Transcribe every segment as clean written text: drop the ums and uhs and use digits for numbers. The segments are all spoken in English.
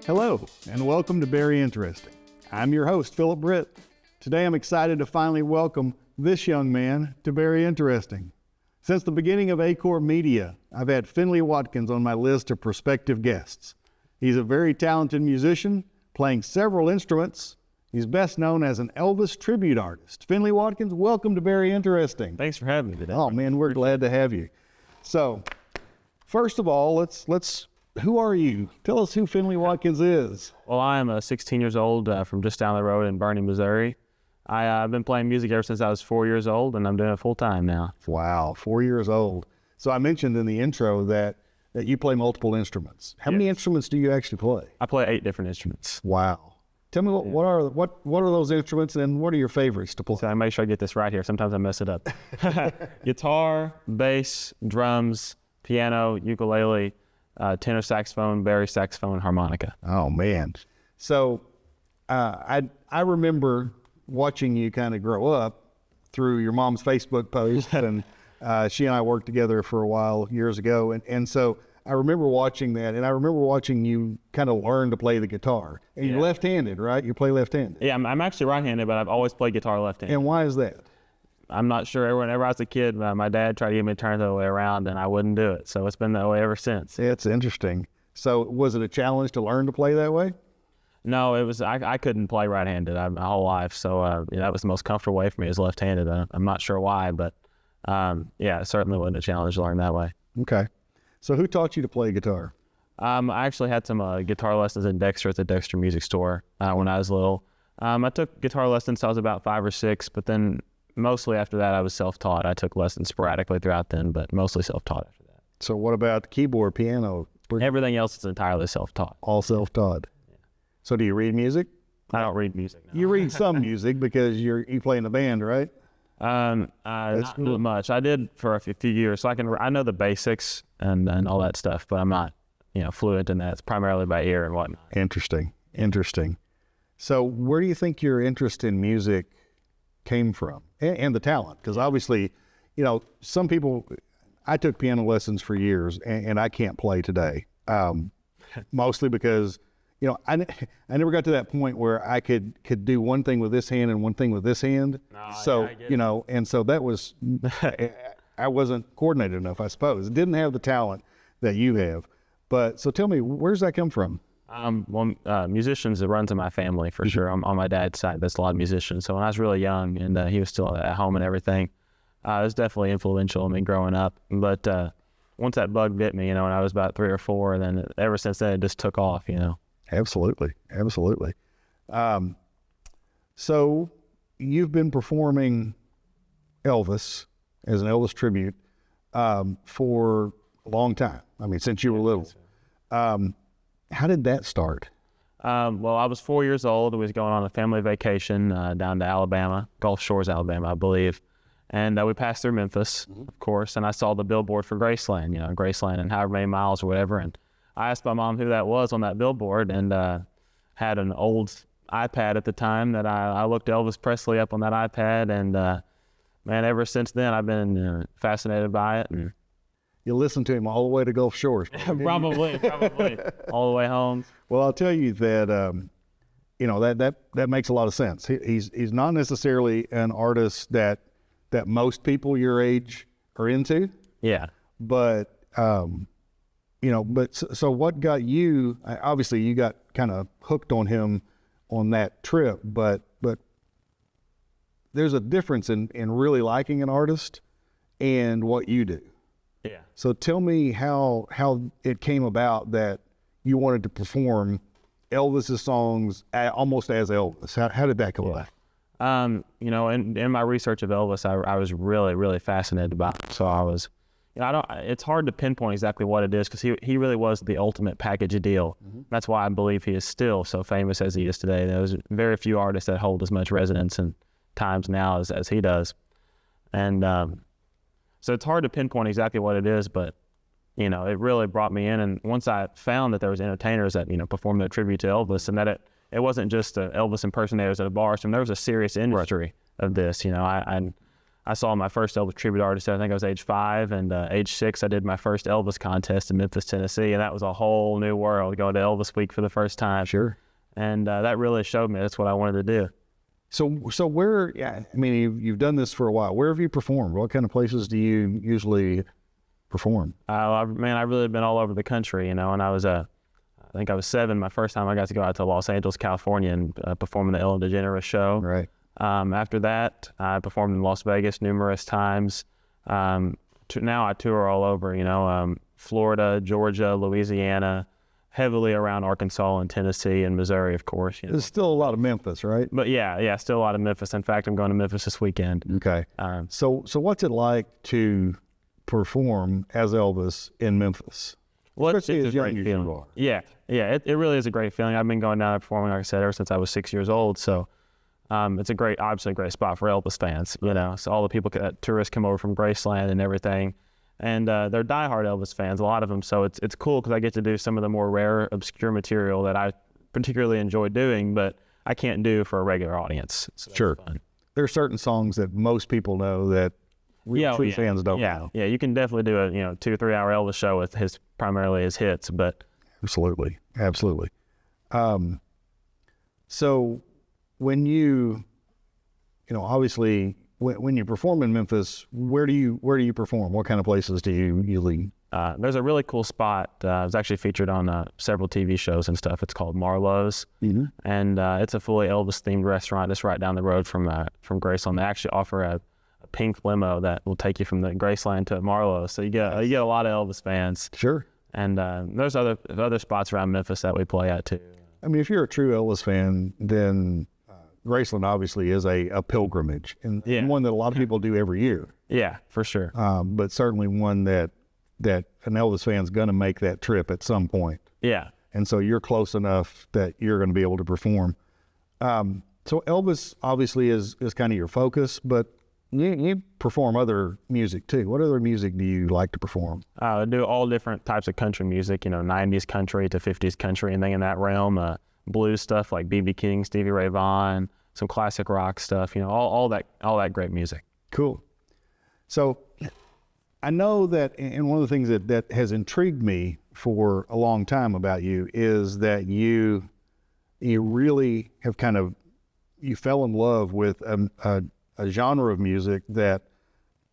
Hello, and welcome to Very Interesting. I'm your host, Phillip Britt. Today I'm excited to finally welcome this young man to Very Interesting. Since the beginning of Acorn Media, I've had Finley Watkins on my list of prospective guests. He's a very talented musician, playing several instruments. He's best known as an Elvis Tribute Artist. Finley Watkins, welcome to Very Interesting. Thanks for having me today. Oh man, we're glad to have you. So, first of all, let's who are you? Tell us who Finley Watkins is. Well, I am 16 years old from just down the road in Bernie, Missouri. I've been playing music ever since I was 4 years old, and I'm doing it full time now. Wow, 4 years old. So I mentioned in the intro that you play multiple instruments. How many instruments do you actually play? I play 8 different instruments. Wow. Tell me what are those instruments, and what are your favorites to play? So I make sure I get this right here. Sometimes I mess it up. Guitar, bass, drums, piano, ukulele, tenor saxophone, baritone saxophone, harmonica. Oh man. So I remember watching you kind of grow up through your mom's Facebook post, and she and I worked together for a while years ago, and so I remember watching that, and I remember watching you kind of learn to play the guitar. And you're left-handed, right? You play left-handed. Yeah, I'm actually right-handed, but I've always played guitar left-handed. And why is that? I'm not sure. Whenever I was a kid, my dad tried to get me to turn it the other way around, and I wouldn't do it. So it's been that way ever since. It's interesting. So was it a challenge to learn to play that way? No, it was. I couldn't play right-handed my whole life, so that was the most comfortable way for me is left-handed. I'm not sure why, but it certainly wasn't a challenge to learn that way. Okay. So who taught you to play guitar? I actually had some guitar lessons in Dexter at the Dexter Music Store when I was little. I took guitar lessons till I was about 5 or 6, but then mostly after that I was self-taught. I took lessons sporadically throughout then, but mostly self-taught after that. So what about the keyboard, piano? Everything else is entirely self-taught. All self-taught. Yeah. So do you read music? I don't read music. No. You read some music because you play in a band, right? Not cool. Much. I did for a few years, so I know the basics and all that stuff, but I'm not fluent in that. It's primarily by ear and whatnot. Interesting. So where do you think your interest in music came from, and the talent? Because obviously, some people. I took piano lessons for years, and I can't play today, mostly because I never got to that point where I could do one thing with this hand and one thing with this hand. And so that was, I wasn't coordinated enough, I suppose. Didn't have the talent that you have. But so tell me, where's that come from? Musicians, it runs in my family for sure. On my dad's side, there's a lot of musicians. So when I was really young and he was still at home and everything, it was definitely influential in me growing up. But once that bug bit me, when I was about 3 or 4, and then ever since then, it just took off, Absolutely. So you've been performing Elvis as an Elvis tribute for a long time. I mean, since you were little. How did that start? Well, I was 4 years old. I was going on a family vacation down to Alabama, Gulf Shores, Alabama, I believe. And we passed through Memphis, of course, and I saw the billboard for Graceland, Graceland and however many miles or whatever. And I asked my mom who that was on that billboard, and had an old iPad at the time that I looked Elvis Presley up on that iPad, and man, ever since then I've been fascinated by it. And you listened to him all the way to Gulf Shores. probably all the way home. Well, I'll tell you that that makes a lot of sense. He's not necessarily an artist that most people your age are into. Yeah. But so what got you? Obviously, you got kind of hooked on him on that trip, but there's a difference in really liking an artist and what you do. Yeah. So tell me how it came about that you wanted to perform Elvis's songs almost as Elvis. How did that come about? In my research of Elvis, I was really, really fascinated by it. So I was, it's hard to pinpoint exactly what it is, because he really was the ultimate package deal. Mm-hmm. That's why I believe he is still so famous as he is today. There's very few artists that hold as much resonance in times now as he does. And so it's hard to pinpoint exactly what it is, but it really brought me in. And once I found that there was entertainers that performed their tribute to Elvis, and that it wasn't just Elvis impersonators at a bar. So there was a serious industry of this. I I saw my first Elvis Tribute Artist. I think I was age 5, and age 6, I did my first Elvis contest in Memphis, Tennessee, and that was a whole new world, going to Elvis Week for the first time. Sure. And that really showed me that's what I wanted to do. So where? Yeah, I mean, you've done this for a while. Where have you performed? What kind of places do you usually perform? Man, I've really been all over the country, and I was I think I was 7 my first time I got to go out to Los Angeles, California, and perform in the Ellen DeGeneres show. Right. After that, I performed in Las Vegas numerous times. Now I tour all over, Florida, Georgia, Louisiana, heavily around Arkansas and Tennessee and Missouri, of course. There's still a lot of Memphis, right? But yeah, still a lot of Memphis. In fact, I'm going to Memphis this weekend. Okay. So what's it like to perform as Elvis in Memphis? Well, it's Especially a as young great as feeling. you are. Yeah, it really is a great feeling. I've been going down there performing, like I said, ever since I was 6 years old. So it's obviously a great spot for Elvis fans, So all the people, tourists come over from Graceland and everything. And they're diehard Elvis fans, a lot of them. So it's cool because I get to do some of the more rare, obscure material that I particularly enjoy doing, but I can't do for a regular audience. So Sure. fun. There are certain songs that most people know that true fans don't know. Yeah, you can definitely do a 2 or 3 hour Elvis show with primarily his hits, but Absolutely. So when you obviously when you perform in Memphis, where do you perform? What kind of places do you usually? there's a really cool spot. It was actually featured on several TV shows and stuff. It's called Marlowe's, and it's a fully Elvis-themed restaurant just right down the road from Graceland. They actually offer a pink limo that will take you from the Graceland to Marlowe's. So you get a lot of Elvis fans. Sure. And there's other spots around Memphis that we play at too. I mean, if you're a true Elvis fan, then Graceland obviously is a pilgrimage, and one that a lot of people do every year. Yeah, for sure. But certainly one that an Elvis fan's going to make that trip at some point. Yeah. And so you're close enough that you're going to be able to perform. So Elvis obviously is kind of your focus, but you perform other music too. What other music do you like to perform? I do all different types of country music, 90s country to 50s country, anything in that realm. Blues stuff like B.B. King, Stevie Ray Vaughan, some classic rock stuff, all that great music. Cool. So I know that, and one of the things that has intrigued me for a long time about you is that you really have you fell in love with a genre of music that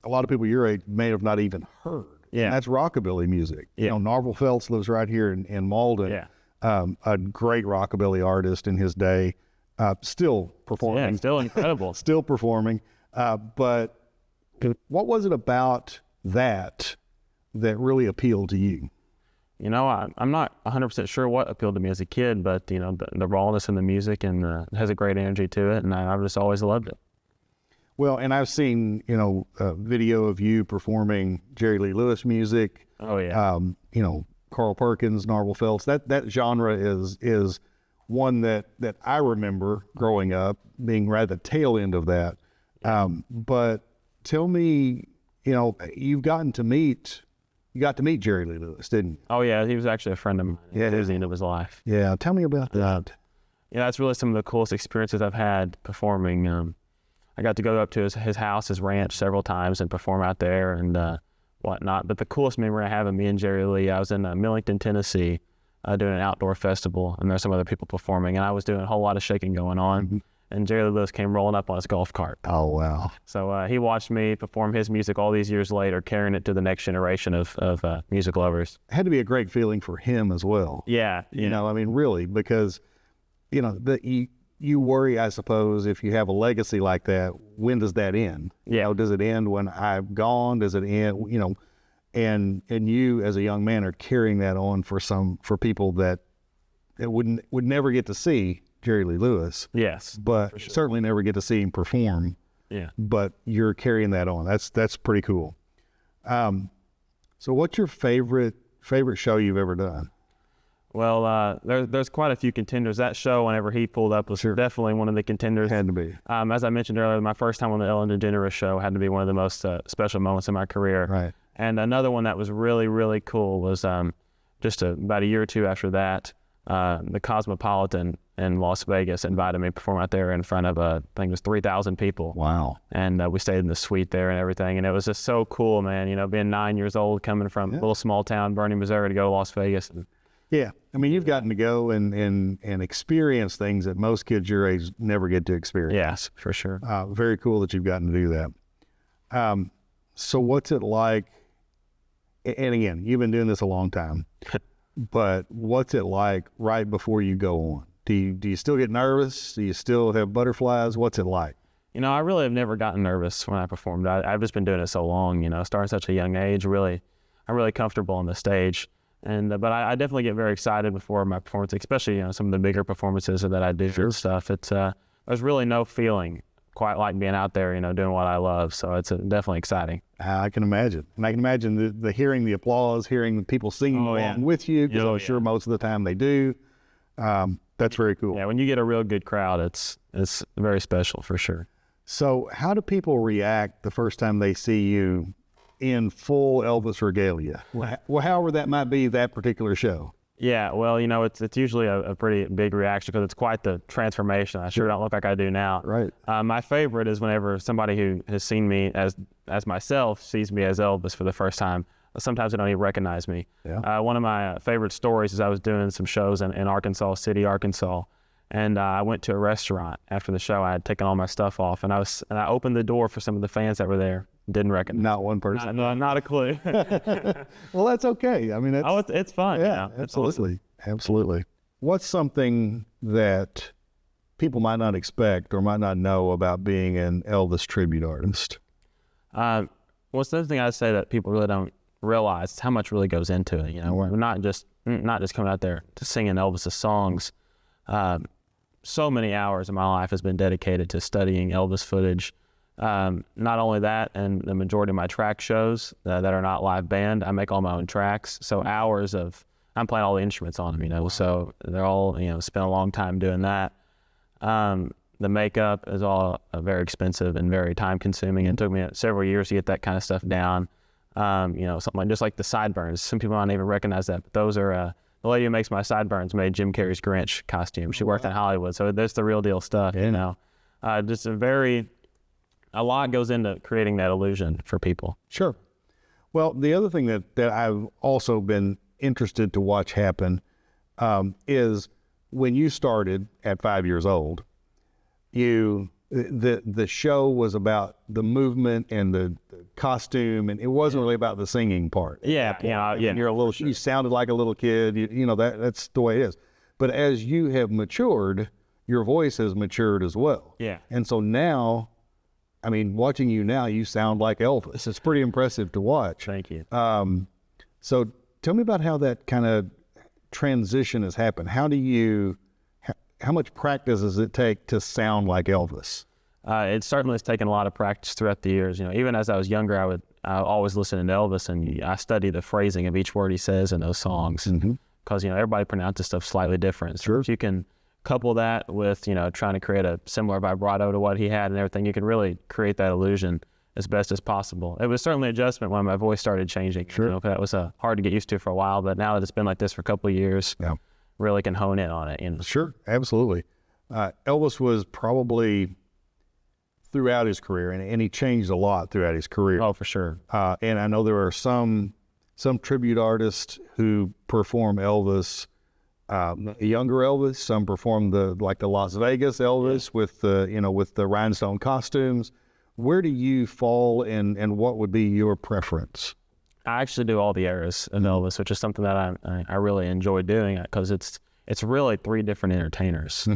a lot of people your age may have not even heard. Yeah. And that's rockabilly music. Yeah. Narvel Phelps lives right here in Malden. Yeah. A great rockabilly artist in his day, still performing. Yeah, still incredible. Still performing. But what was it about that really appealed to you? I'm not 100% sure what appealed to me as a kid, but the rawness in the music and it has a great energy to it, and I've just always loved it. Well, and I've seen a video of you performing Jerry Lee Lewis music. Oh yeah. Carl Perkins, Narvel Phelps. That genre is one that I remember growing up, being right at the tail end of that. But tell me, you got to meet Jerry Lee Lewis, didn't you? Oh yeah, he was actually a friend of mine. Yeah. Towards the end of his life. Yeah, tell me about that. Yeah, that's really some of the coolest experiences I've had performing. I got to go up to his house, his ranch, several times and perform out there and whatnot. But the coolest memory I have of me and Jerry Lee, I was in Millington, Tennessee, doing an outdoor festival, and there's some other people performing, and I was doing a whole lot of shaking going on, and Jerry Lee Lewis came rolling up on his golf cart. Oh, wow. So he watched me perform his music all these years later, carrying it to the next generation of music lovers. It had to be a great feeling for him as well. Yeah. Really, because, you worry, I suppose, if you have a legacy like that, when does that end? Yeah. Does it end when I've gone? Does it end, and you as a young man are carrying that on for people that would never get to see Jerry Lee Lewis. Yes. But certainly never get to see him perform. Yeah. But you're carrying that on. That's pretty cool. So what's your favorite show you've ever done? Well, there's quite a few contenders. That show, whenever he pulled up, was definitely one of the contenders. Had to be. As I mentioned earlier, my first time on the Ellen DeGeneres show had to be one of the most special moments in my career. Right. And another one that was really, really cool was just about a year or two after that. the Cosmopolitan in Las Vegas invited me to perform out there in front of I think it was 3,000 people. Wow. And we stayed in the suite there and everything. And it was just so cool, man. You know, being 9 years old, coming from a little small town, Bernie, Missouri, to go to Las Vegas. Yeah. I mean, you've gotten to go and experience things that most kids your age never get to experience. Yes, for sure. Very cool that you've gotten to do that. So what's it like? And again, you've been doing this a long time, but what's it like right before you go on? Do you still get nervous? Do you still have butterflies? What's it like? You know, I really have never gotten nervous when I performed. I've just been doing it so long, you know, starting at such a young age. I'm really comfortable on the stage. And but I definitely get very excited before my performance, especially, you know, some of the bigger performances that I do and stuff. It's there's really no feeling quite like being out there, you know, doing what I love. So it's definitely exciting. I can imagine. And I can imagine the hearing the applause, hearing the people singing along with you, because I'm sure most of the time they do. That's very cool. Yeah, when you get a real good crowd, it's very special for sure. So how do people react the first time they see you in full Elvis regalia? Well, however that might be that particular show. Yeah, well, you know, it's usually a pretty big reaction because it's quite the transformation. I sure don't look like I do now. Right. My favorite is whenever somebody who has seen me as myself sees me as Elvis for the first time. Sometimes they don't even recognize me. Yeah. One of my favorite stories is I was doing some shows in Arkansas City, Arkansas, and I went to a restaurant after the show. I had taken all my stuff off, and I opened the door for some of the fans that were there. Didn't recognize. Not one person. Not a clue. Well, that's okay. I mean, it's fun. Yeah, you know? absolutely. Absolutely. What's something that people might not expect or might not know about being an Elvis tribute artist? Well, it's the other thing I'd say that people really don't realize how much really goes into it. You know, we're not just coming out there to singing Elvis's songs. So many hours of my life has been dedicated to studying Elvis footage. Not only that, and the majority of my track shows that are not live band, I make all my own tracks. So I'm playing all the instruments on them, you know, so they're all, you know, spent a long time doing that. The makeup is all very expensive and very time consuming. It took me several years to get that kind of stuff down. You know, something just like the sideburns. Some people might not even recognize that, but those are, the lady who makes my sideburns made Jim Carrey's Grinch costume. She worked in Hollywood, so that's the real deal stuff, you know. Just a lot goes into creating that illusion for people. Sure. Well, the other thing that I've also been interested to watch happen is when you started at 5 years old, the show was about the movement and the costume, and it wasn't really about the singing part. Yeah, You sounded like a little kid. You know, that's the way it is. But as you have matured, your voice has matured as well. Yeah. And so now, I mean, watching you now, you sound like Elvis. It's pretty impressive to watch. Thank you. So tell me about how that kind of transition has happened. How much practice does it take to sound like Elvis? It certainly has taken a lot of practice throughout the years. You know, even as I was younger, I always listen to Elvis, and I study the phrasing of each word he says in those songs, because you know, everybody pronounces stuff slightly different. So if you can couple that with, you know, trying to create a similar vibrato to what he had and everything, you can really create that illusion as best as possible. It was certainly an adjustment when my voice started changing. Sure. You know, that was hard to get used to for a while, but now that it's been like this for a couple of years, really can hone in on it. You know? Sure, absolutely. Elvis was probably throughout his career, and he changed a lot throughout his career. Oh, for sure. And I know there are some tribute artists who perform Elvis, younger Elvis. Some perform the Las Vegas Elvis with the rhinestone costumes. Where do you fall, and what would be your preference? I actually do all the eras of Elvis, which is something that I really enjoy doing, because it's really three different entertainers.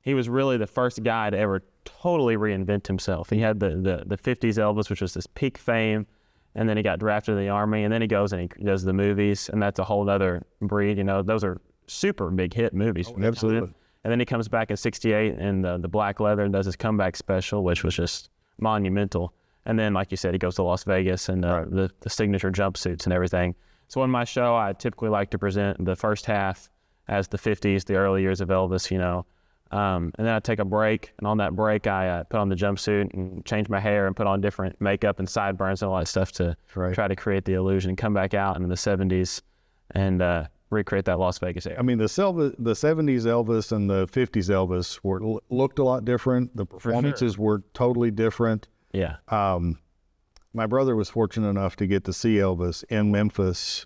He was really the first guy to ever totally reinvent himself. He had the 50s Elvis, which was this peak fame, and then he got drafted in the Army, and then he goes and he does the movies, and that's a whole other breed. You know, those are super big hit movies. Oh, absolutely. And then he comes back in '68 in the black leather and does his comeback special, which was just monumental. And then, like you said, he goes to Las Vegas and the signature jumpsuits and everything. So in my show, I typically like to present the first half as the 50s, the early years of Elvis, you know. And then I take a break, and on that break, I put on the jumpsuit and change my hair and put on different makeup and sideburns and all that stuff to try to create the illusion, and come back out into the 70s and recreate that Las Vegas area. I mean, the 70s Elvis and the 50s Elvis looked a lot different. The performances were totally different. Yeah. My brother was fortunate enough to get to see Elvis in Memphis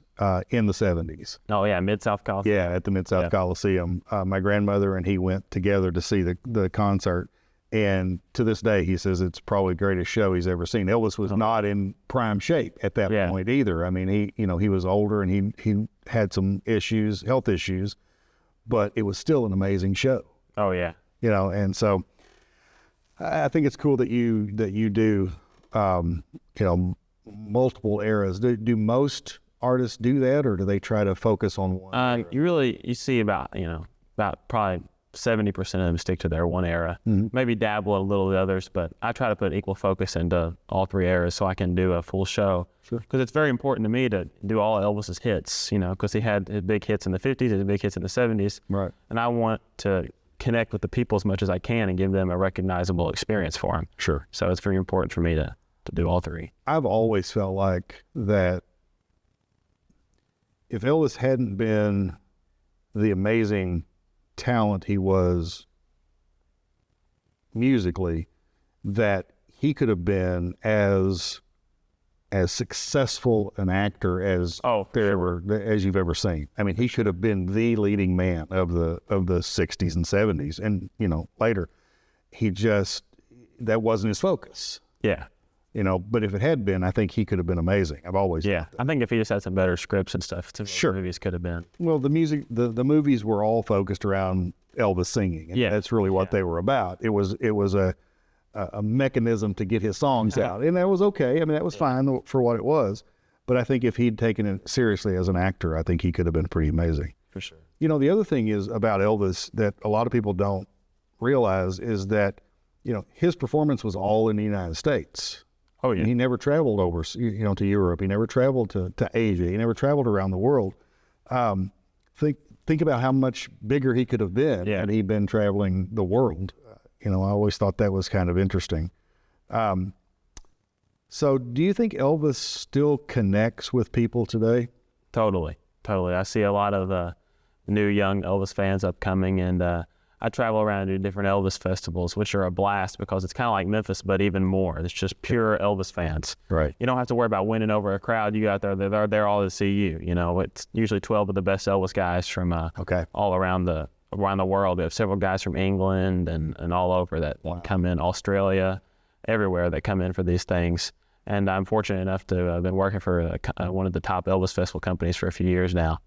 in the 70s. Oh, yeah, Mid-South Coliseum. Yeah, at the Mid-South Coliseum. My grandmother and he went together to see the concert. And to this day, he says it's probably the greatest show he's ever seen. Elvis was not in prime shape at that point either. I mean, he was older and he had some issues, health issues, but it was still an amazing show. Oh, yeah. And so I think it's cool that you do, multiple eras. Do most artists do that, or do they try to focus on one? You see about probably 70% of them stick to their one era. Maybe dabble a little of the others, but I try to put equal focus into all three eras so I can do a full show. Sure. Because it's very important to me to do all Elvis's hits, because he had his big hits in the 50s, his big hits in the 70s. Right. And I want to connect with the people as much as I can and give them a recognizable experience for them. Sure. So it's very important for me to do all three. I've always felt like that if Elvis hadn't been the amazing talent he was musically, that he could have been as successful an actor as you've ever seen. I mean, he could have been the leading man of the 60s and 70s, and later that wasn't his focus. Yeah. But if it had been, I think he could have been amazing. I've always I think if he just had some better scripts and stuff, sure, movies could have been. Well, the music, the movies were all focused around Elvis singing. And that's really what they were about. It was a mechanism to get his songs out, and that was okay. I mean, that was fine for what it was. But I think if he'd taken it seriously as an actor, I think he could have been pretty amazing. For sure. The other thing is about Elvis that a lot of people don't realize is that his performance was all in the United States. Oh, yeah. He never traveled over, to Europe. He never traveled to Asia. He never traveled around the world. Think about how much bigger he could have been had he been traveling the world. I always thought that was kind of interesting. So do you think Elvis still connects with people today? Totally. I see a lot of new young Elvis fans upcoming, and I travel around to different Elvis festivals, which are a blast because it's kind of like Memphis, but even more. It's just pure Elvis fans. Right. You don't have to worry about winning over a crowd. You got there, they're there all to see you. It's usually 12 of the best Elvis guys from all around the world. We have several guys from England and all over that come in, Australia, everywhere that come in for these things. And I'm fortunate enough to have been working for one of the top Elvis festival companies for a few years now.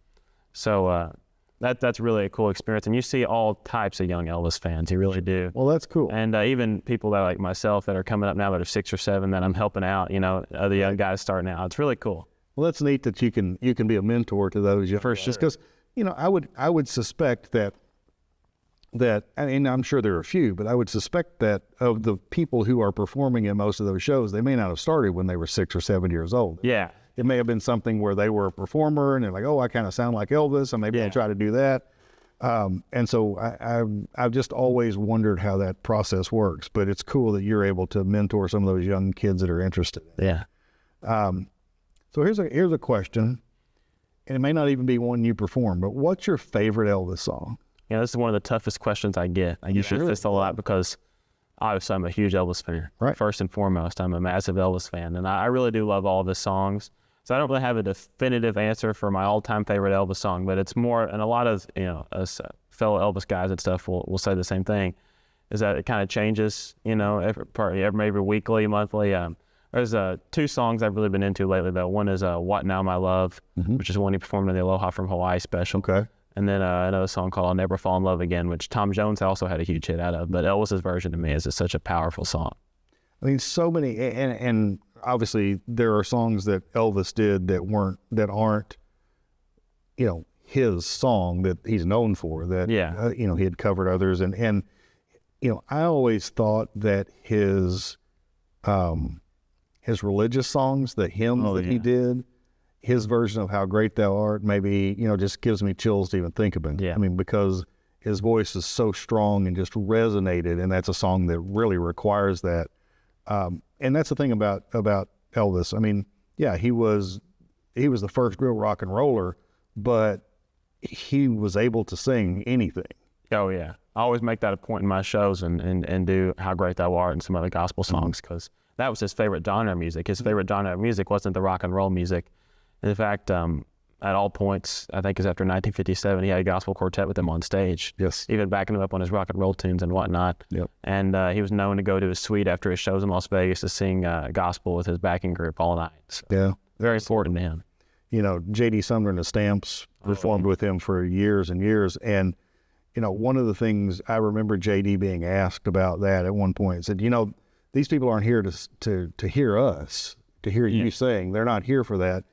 So that's really a cool experience. And you see all types of young Elvis fans. You really do. Well, that's cool. And even people that like myself that are coming up now that are 6 or 7 that I'm helping out, other young guys starting out. It's really cool. Well, that's neat that you can be a mentor to those young For sure. Just because, I would suspect that, and I'm sure there are a few, but I would suspect that of the people who are performing in most of those shows, they may not have started when they were 6 or 7 years old. Yeah. It may have been something where they were a performer and they're like, oh, I kind of sound like Elvis, and maybe I'll try to do that. And so I've just always wondered how that process works, but it's cool that you're able to mentor some of those young kids that are interested. Yeah. So here's a question, and it may not even be one you perform, but what's your favorite Elvis song? This is one of the toughest questions I get. I get this a lot because obviously I'm a huge Elvis fan. Right. First and foremost, I'm a massive Elvis fan, and I really do love all of his songs. So I don't really have a definitive answer for my all-time favorite Elvis song, but it's more, and a lot of us fellow Elvis guys and stuff will say the same thing, is that it kind of changes, maybe weekly, monthly. There's 2 songs I've really been into lately, though. One is "What Now, My Love," which is one he performed in the Aloha from Hawaii special. Okay. And then another song called "I'll Never Fall in Love Again," which Tom Jones also had a huge hit out of. But Elvis's version to me is just such a powerful song. I mean, so many, and obviously there are songs that Elvis did that aren't, his song that he's known for. That he had covered others, and I always thought that his religious songs, the hymns that he did, his version of "How Great Thou Art," maybe just gives me chills to even think about it. Yeah. I mean, because his voice is so strong and just resonated, and that's a song that really requires that. And that's the thing about Elvis. I mean, he was the first real rock and roller, but he was able to sing anything. Oh yeah, I always make that a point in my shows and do How Great Thou Art and some other gospel songs, because that was his favorite genre of music. His favorite genre of music wasn't the rock and roll music. In fact, at all points, I think it was after 1957, he had a gospel quartet with him on stage. Yes. Even backing him up on his rock and roll tunes and whatnot. Yep. And he was known to go to his suite after his shows in Las Vegas to sing gospel with his backing group all night. So, Yeah. very important to him. You know, J.D. Sumner and the Stamps performed with him for years and years. And, you know, one of the things I remember J.D. being asked about that at one point, said, you know, these people aren't here to hear us, to hear you sing. They're not here for that.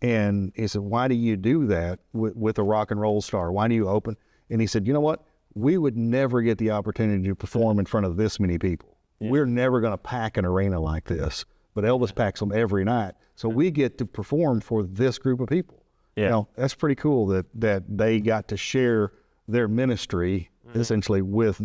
And he said, why do you do that with a rock and roll star? Why do you open? And he said, you know what? We would never get the opportunity to perform in front of this many people. Yeah. We're never going to pack an arena like this. But Elvis packs them every night. So we get to perform for this group of people. Yeah. You know, that's pretty cool that they got to share their ministry essentially with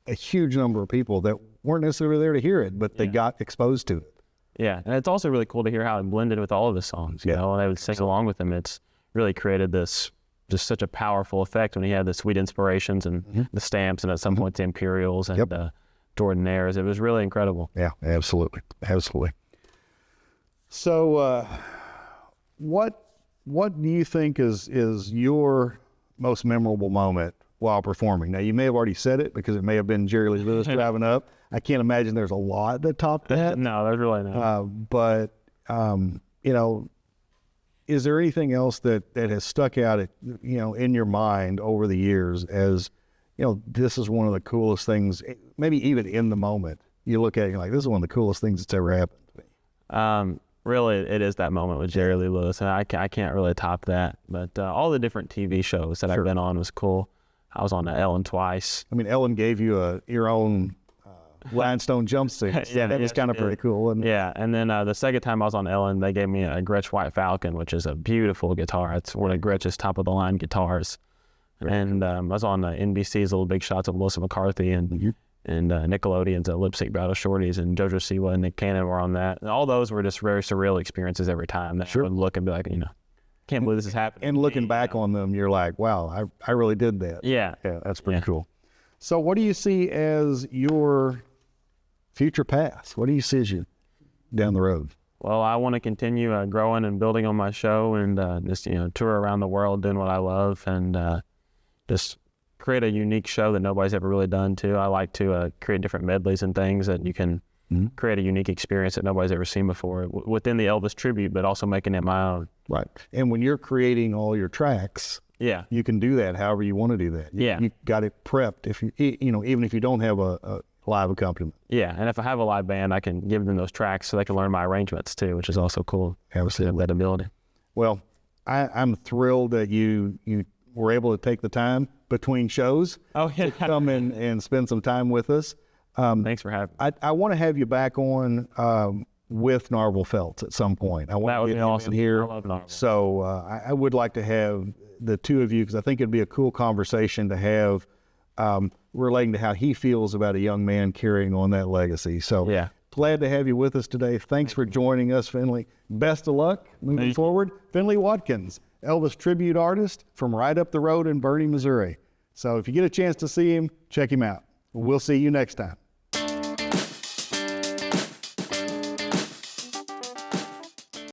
a huge number of people that weren't necessarily there to hear it, but they got exposed to it. Yeah, and it's also really cool to hear how it blended with all of his songs, you know, and they would sing along with him. It's really created this, just such a powerful effect when he had the Sweet Inspirations and the Stamps, and at some point the Imperials and Jordanaires. It was really incredible. Yeah, absolutely. Absolutely. So what do you think is your most memorable moment while performing? Now, you may have already said it because it may have been Jerry Lee Lewis driving up. I can't imagine there's a lot that topped that. No, there's really not. But, you know, is there anything else that has stuck out, you know, in your mind over the years as, you know, this is one of the coolest things, maybe even in the moment, you look at it and you're like, this is one of the coolest things that's ever happened to me? Really, it is that moment with Jerry Lee Lewis, and I can't really top that. But all the different TV shows that I've been on was cool. I was on Ellen twice. I mean, Ellen gave you your own rhinestone jumpsuit. Yeah, that was kind of pretty cool, wasn't it? Yeah, and then the second time I was on Ellen, they gave me a Gretsch White Falcon, which is a beautiful guitar. It's one of Gretsch's top-of-the-line guitars. And I was on NBC's Little Big Shots of Melissa McCarthy and Nickelodeon's Lip Sync Battle Shorties, and JoJo Siwa and Nick Cannon were on that. And all those were just very surreal experiences every time. That I would look and be like, you know, can't believe this is happening. And looking back on them, you're like, wow, I really did that. Yeah. Yeah, that's pretty cool. So what do you see as your future path? What do you see as you down the road? Well, I want to continue growing and building on my show, and just, you know, tour around the world doing what I love, and just create a unique show that nobody's ever really done too. I like to create different medleys and things that you can create a unique experience that nobody's ever seen before within the Elvis tribute, but also making it my own. Right. And when you're creating all your tracks, you can do that however you want to do that. You got it prepped if you know, even if you don't have a live accompaniment. Yeah, and if I have a live band, I can give them those tracks so they can learn my arrangements too, which is also cool. Absolutely. That ability. Well, I'm thrilled that you were able to take the time between shows to come in and spend some time with us. Thanks for having me. I want to have you back on with Narvel Felts at some point. That would be awesome. Here. I love Narvel. So I would like to have the two of you, because I think it'd be a cool conversation to have relating to how he feels about a young man carrying on that legacy. So glad to have you with us today. Thanks for joining us, Finley. Best of luck moving forward. Finley Watkins, Elvis Tribute Artist from right up the road in Bernie, Missouri. So if you get a chance to see him, check him out. We'll see you next time.